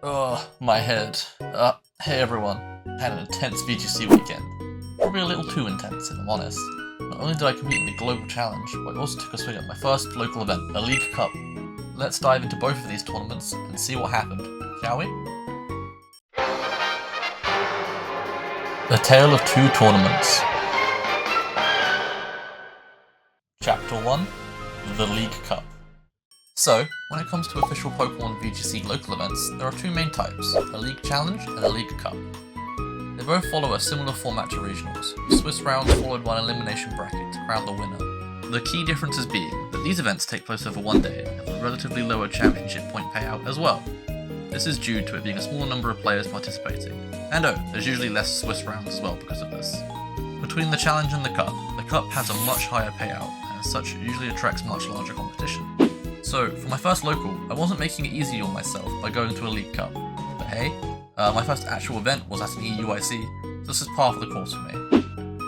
Ugh, my head. Hey everyone. Had an intense VGC weekend. Probably a little too intense, if I'm honest. Not only did I compete in the global challenge, but I also took a swing at my first local event, a League Cup. Let's dive into both of these tournaments and see what happened, shall we? A Tale of Two Tournaments. Chapter 1, the League Cup. So, when it comes to official Pokemon VGC local events, there are two main types, a League Challenge and a League Cup. They both follow a similar format to regionals, with Swiss rounds followed by an elimination bracket to crown the winner. The key differences being that these events take place over one day and have a relatively lower championship point payout as well. This is due to it being a smaller number of players participating, and there's usually less Swiss rounds as well because of this. Between the Challenge and the Cup has a much higher payout, and as such it usually attracts much larger competition. So, for my first local, I wasn't making it easy on myself by going to a League Cup, but hey, my first actual event was at an EUIC, so this is par for the course for me.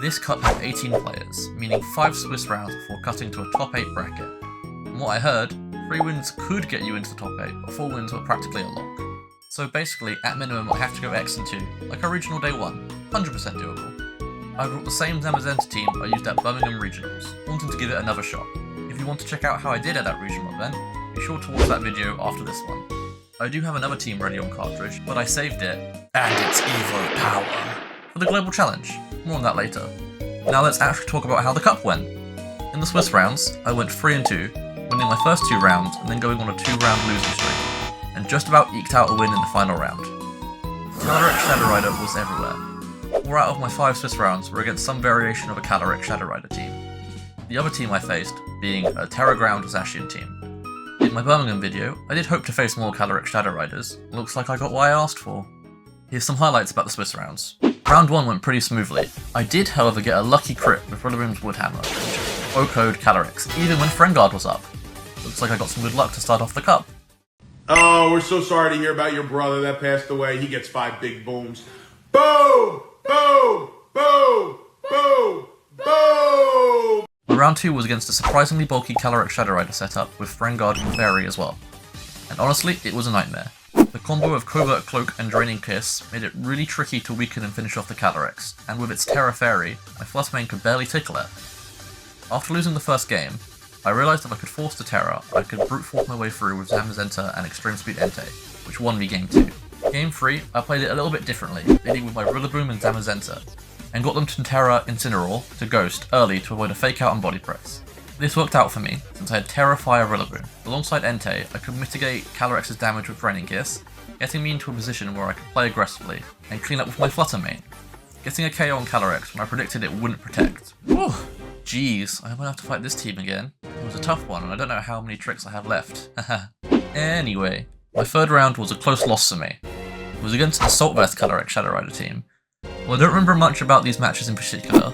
This cup had 18 players, meaning 5 Swiss rounds before cutting to a top 8 bracket. From what I heard, 3 wins could get you into the top 8, but 4 wins were practically a lock. So basically, at minimum I have to go X and 2, like a regional day 1, 100% doable. I brought the same Zamazenta team I used at Birmingham Regionals, wanting to give it another shot. If you want to check out how I did at that regional event, be sure to watch that video after this one. I do have another team ready on cartridge, but I saved it, and its evil power, for the global challenge. More on that later. Now let's actually talk about how the cup went. In the Swiss rounds, I went 3-2, winning my first 2 rounds and then going on a 2-round losing streak, and just about eked out a win in the final round. Calyrex Shadow Rider was everywhere. 4 out of my 5 Swiss rounds were against some variation of a Calyrex Shadow Rider team. The other team I faced being a Terra Ground Zacian team. In my Birmingham video, I did hope to face more Calyrex Shadow Riders. Looks like I got what I asked for. Here's some highlights about the Swiss rounds. Round 1 went pretty smoothly. I did, however, get a lucky crit with Rillaboom's Woodhammer, O-code Calyrex, even when Friendguard was up. Looks like I got some good luck to start off the cup. Oh, we're so sorry to hear about your brother that passed away. He gets 5 big booms. Boom! Boom! Boom! Boom! Boom! Round 2 was against a surprisingly bulky Calyrex Shadow Rider setup with Friendguard and Fairy as well. And honestly, it was a nightmare. The combo of Covert Cloak and Draining Kiss made it really tricky to weaken and finish off the Calyrex, and with its Terra Fairy, my first main could barely tickle it. After losing the first game, I realised if I could force the Terra, I could brute force my way through with Zamazenta and Extreme Speed Entei, which won me game 2. Game 3, I played it a little bit differently, leading with my Rillaboom and Zamazenta, and got them to Terra Incineroar to Ghost early to avoid a fake out and body press. This worked out for me, since I had Terra Fire Rillaboom. Alongside Entei, I could mitigate Calyrex's damage with Draining Kiss, getting me into a position where I could play aggressively, and clean up with my Flutter main, getting a KO on Calyrex when I predicted it wouldn't protect. Whew, jeez, I might have to fight this team again. It was a tough one and I don't know how many tricks I have left. Anyway, my third round was a close loss for me. It was against the Assault Vest Calyrex Shadow Rider team. Well, I don't remember much about these matches in particular.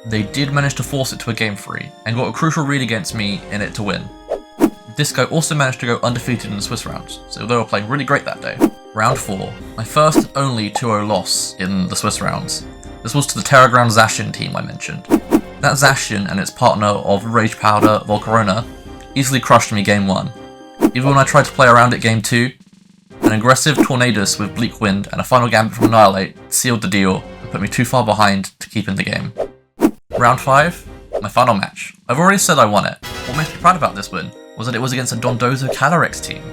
They did manage to force it to a game 3, and got a crucial read against me in it to win. This guy also managed to go undefeated in the Swiss rounds, so they were playing really great that day. Round 4, my first and only 2-0 loss in the Swiss rounds. This was to the Terra Ground Zacian team I mentioned. That Zacian and its partner of Rage Powder, Volcarona, easily crushed me game 1. Even when I tried to play around it game 2, an aggressive Tornadus with Bleak Wind and a final Gambit from Annihilate sealed the deal and put me too far behind to keep in the game. Round 5, my final match. I've already said I won it. What makes me proud about this win was that it was against a Dondozo Calyrex team.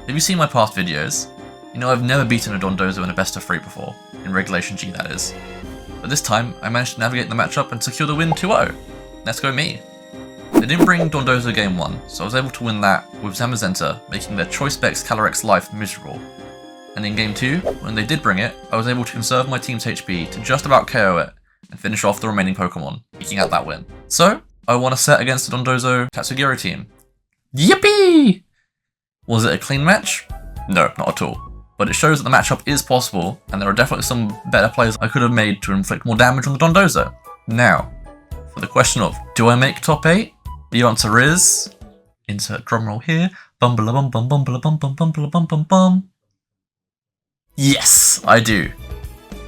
If you've seen my past videos, you know I've never beaten a Dondozo in a best of 3 before, in Regulation G that is. But this time, I managed to navigate the matchup and secure the win 2-0. Let's go me. They didn't bring Dondozo game 1, so I was able to win that with Zamazenta, making their Choice Specs Calyrex life miserable. And in game 2, when they did bring it, I was able to conserve my team's HP to just about KO it, and finish off the remaining Pokemon, eking out that win. So, I won a set against the Dondozo Tatsugiri team. Yippee! Was it a clean match? No, not at all. But it shows that the matchup is possible, and there are definitely some better plays I could have made to inflict more damage on the Dondozo. Now, for the question of, do I make top 8? The answer is... insert drumroll here. Bumble bum bum bumble bum bum bumble bum bum bum. Yes, I do.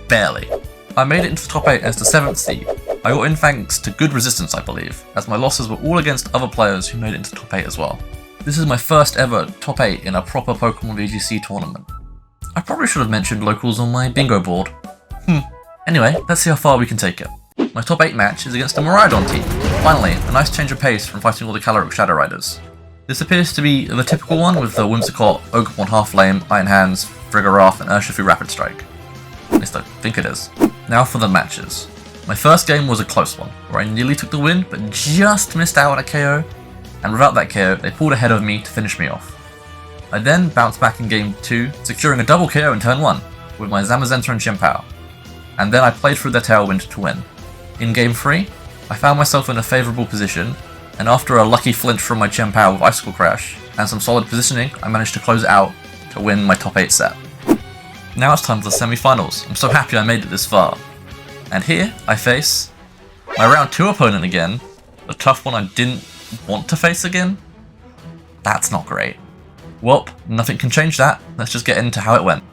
Barely. I made it into the top 8 as the 7th seed. I got in thanks to good resistance, I believe, as my losses were all against other players who made it into the top 8 as well. This is my first ever top 8 in a proper Pokemon VGC tournament. I probably should have mentioned locals on my bingo board. Anyway, let's see how far we can take it. My top 8 match is against a Miraidon team. Finally, a nice change of pace from fighting all the Calyrex Shadow Riders. This appears to be the typical one with the Whimsicott, Ogerpon Halflame, Iron Hands, Frigoroth, and Urshifu Rapid Strike. At least I think it is. Now for the matches. My first game was a close one, where I nearly took the win, but just missed out on a KO, and without that KO, they pulled ahead of me to finish me off. I then bounced back in game 2, securing a double KO in turn 1, with my Zamazenta and Chien-Pao, and then I played through their Tailwind to win. In game 3, I found myself in a favourable position, and after a lucky flinch from my Chien-Pao with Icicle Crash, and some solid positioning, I managed to close it out to win my top 8 set. Now it's time for the semi-finals. I'm so happy I made it this far. And here, I face my round 2 opponent again, the tough one I didn't want to face again. That's not great. Well, nothing can change that, let's just get into how it went.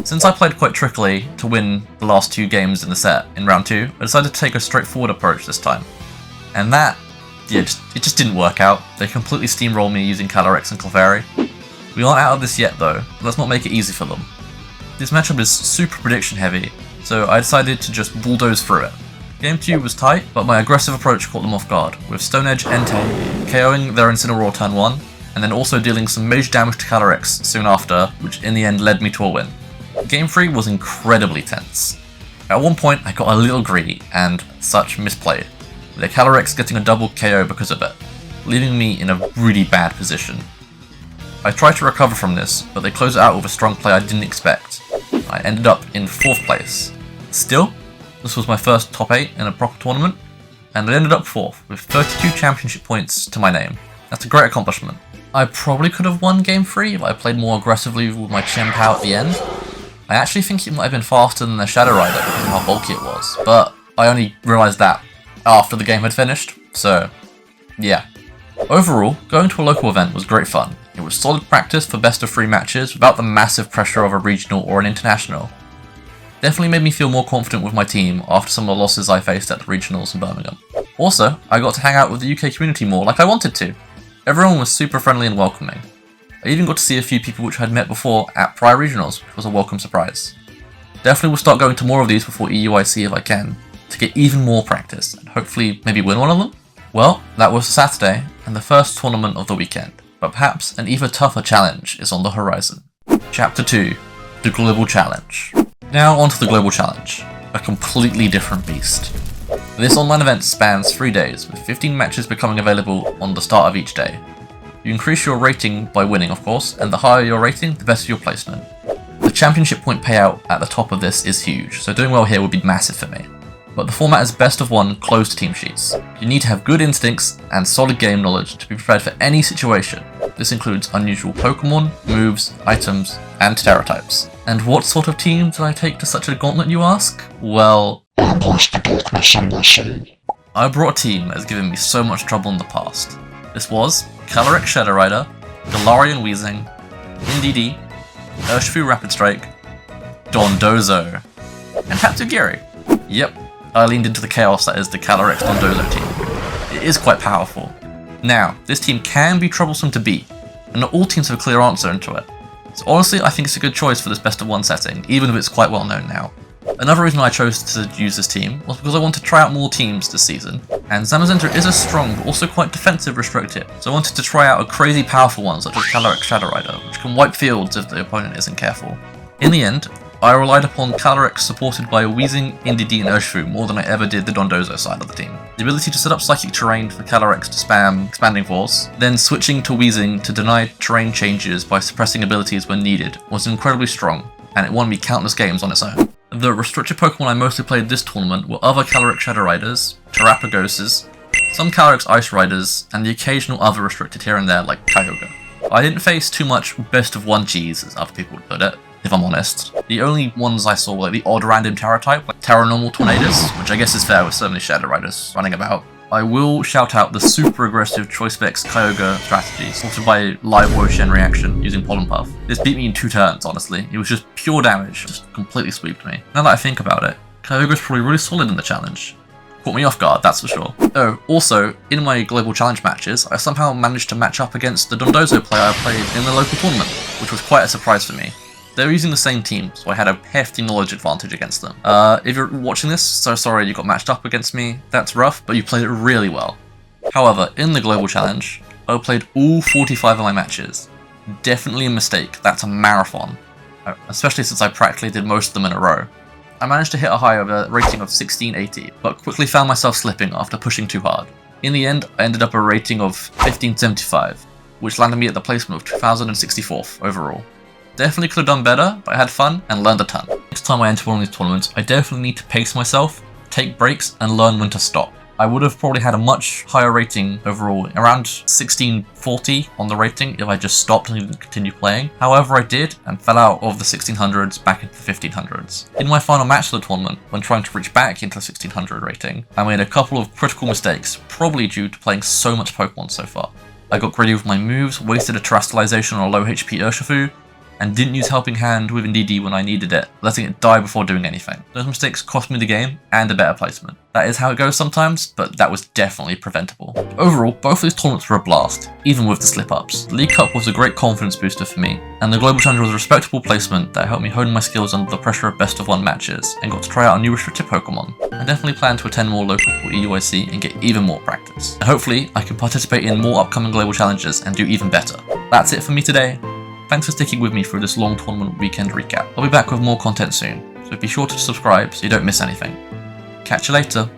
Since I played quite trickily to win the last 2 games in the set in round 2, I decided to take a straightforward approach this time. And that, it just didn't work out. They completely steamrolled me using Calyrex and Clefairy. We aren't out of this yet though, but let's not make it easy for them. This matchup is super prediction heavy, so I decided to just bulldoze through it. Game 2 was tight, but my aggressive approach caught them off guard, with Stone Edge Entei KOing their Incineroar turn 1, and then also dealing some major damage to Calyrex soon after, which in the end led me to a win. Game 3 was incredibly tense. At one point I got a little greedy, and such misplayed, with their Calyrex getting a double KO because of it, leaving me in a really bad position. I tried to recover from this, but they closed it out with a strong play I didn't expect. I ended up in 4th place. Still, this was my first top 8 in a proper tournament, and I ended up 4th, with 32 championship points to my name. That's a great accomplishment. I probably could have won game 3 if I played more aggressively with my Chien-Pao at the end. I actually think it might have been faster than the Shadow Rider because of how bulky it was, but I only realised that after the game had finished, so yeah. Overall, going to a local event was great fun. It was solid practice for best of 3 matches without the massive pressure of a regional or an international. Definitely made me feel more confident with my team after some of the losses I faced at the regionals in Birmingham. Also, I got to hang out with the UK community more like I wanted to. Everyone was super friendly and welcoming. I even got to see a few people which I had met before at prior regionals, which was a welcome surprise. Definitely will start going to more of these before EUIC if I can, to get even more practice, and hopefully maybe win one of them? Well, that was Saturday, and the first tournament of the weekend, but perhaps an even tougher challenge is on the horizon. Chapter 2, the Global Challenge. Now onto the Global Challenge, a completely different beast. This online event spans 3 days, with 15 matches becoming available on the start of each day. You increase your rating by winning, of course, and the higher your rating, the better your placement. The championship point payout at the top of this is huge, so doing well here would be massive for me. But the format is best of 1 closed team sheets. You need to have good instincts and solid game knowledge to be prepared for any situation. This includes unusual Pokemon, moves, items, and Terra types. And what sort of team did I take to such a gauntlet, you ask? Well, I brought a team that has given me so much trouble in the past. This was Calyrex Shadow Rider, Galarian Weezing, Indeedee, Urshifu Rapid Strike, Dondozo, and Tatsugiri. Yep, I leaned into the chaos that is the Calyrex Dondozo team. It is quite powerful. Now, this team can be troublesome to beat, and not all teams have a clear answer into it. So honestly, I think it's a good choice for this best of 1 setting, even if it's quite well known now. Another reason I chose to use this team was because I wanted to try out more teams this season, and Zamazenta is a strong but also quite defensive restricted, so I wanted to try out a crazy powerful one such as Calyrex Shadow Rider, which can wipe fields if the opponent isn't careful. In the end, I relied upon Calyrex supported by Weezing, Indeedee and Urshifu more than I ever did the Dondozo side of the team. The ability to set up Psychic Terrain for Calyrex to spam Expanding Force, then switching to Weezing to deny terrain changes by suppressing abilities when needed was incredibly strong, and it won me countless games on its own. The restricted Pokemon I mostly played this tournament were other Calyrex Shadow Riders, Terrapagoses, some Calyrex Ice Riders, and the occasional other restricted here and there like Kyogre. I didn't face too much best of 1 Gs, as other people would put it, if I'm honest. The only ones I saw were like the odd random Terra type, like Terra Normal Tornadus, which I guess is fair with so many Shadow Riders running about. I will shout out the super aggressive Choice Specs Kyogre strategy, supported by Live Wotion reaction using Pollen Puff. This beat me in 2 turns, honestly. It was just pure damage, just completely sweeped me. Now that I think about it, Kyogre's probably really solid in the challenge. Caught me off guard, that's for sure. Oh, also, in my Global Challenge matches, I somehow managed to match up against the Dondozo player I played in the local tournament, which was quite a surprise for me. They were using the same team, so I had a hefty knowledge advantage against them. If you're watching this, so sorry you got matched up against me. That's rough, but you played it really well. However, in the Global Challenge, I played all 45 of my matches. Definitely a mistake, that's a marathon. Especially since I practically did most of them in a row. I managed to hit a high of a rating of 1680, but quickly found myself slipping after pushing too hard. In the end, I ended up a rating of 1575, which landed me at the placement of 2064th overall. Definitely could have done better, but I had fun and learned a ton. Next time I enter one of these tournaments, I definitely need to pace myself, take breaks, and learn when to stop. I would have probably had a much higher rating overall, around 1640 on the rating if I just stopped and didn't continue playing. However, I did and fell out of the 1600s back into the 1500s. In my final match of the tournament, when trying to reach back into the 1600 rating, I made a couple of critical mistakes, probably due to playing so much Pokemon so far. I got greedy with my moves, wasted a Terastallization on a low HP Urshifu, and didn't use Helping Hand with Indeedee when I needed it, letting it die before doing anything. Those mistakes cost me the game and a better placement. That is how it goes sometimes, but that was definitely preventable. Overall, both of these tournaments were a blast, even with the slip-ups. The League Cup was a great confidence booster for me, and the Global Challenge was a respectable placement that helped me hone my skills under the pressure of best-of-1 matches, and got to try out a new restricted Pokemon. I definitely plan to attend more local EUIC and get even more practice. And hopefully, I can participate in more upcoming Global Challenges and do even better. That's it for me today. Thanks for sticking with me through this long tournament weekend recap. I'll be back with more content soon, so be sure to subscribe so you don't miss anything. Catch you later.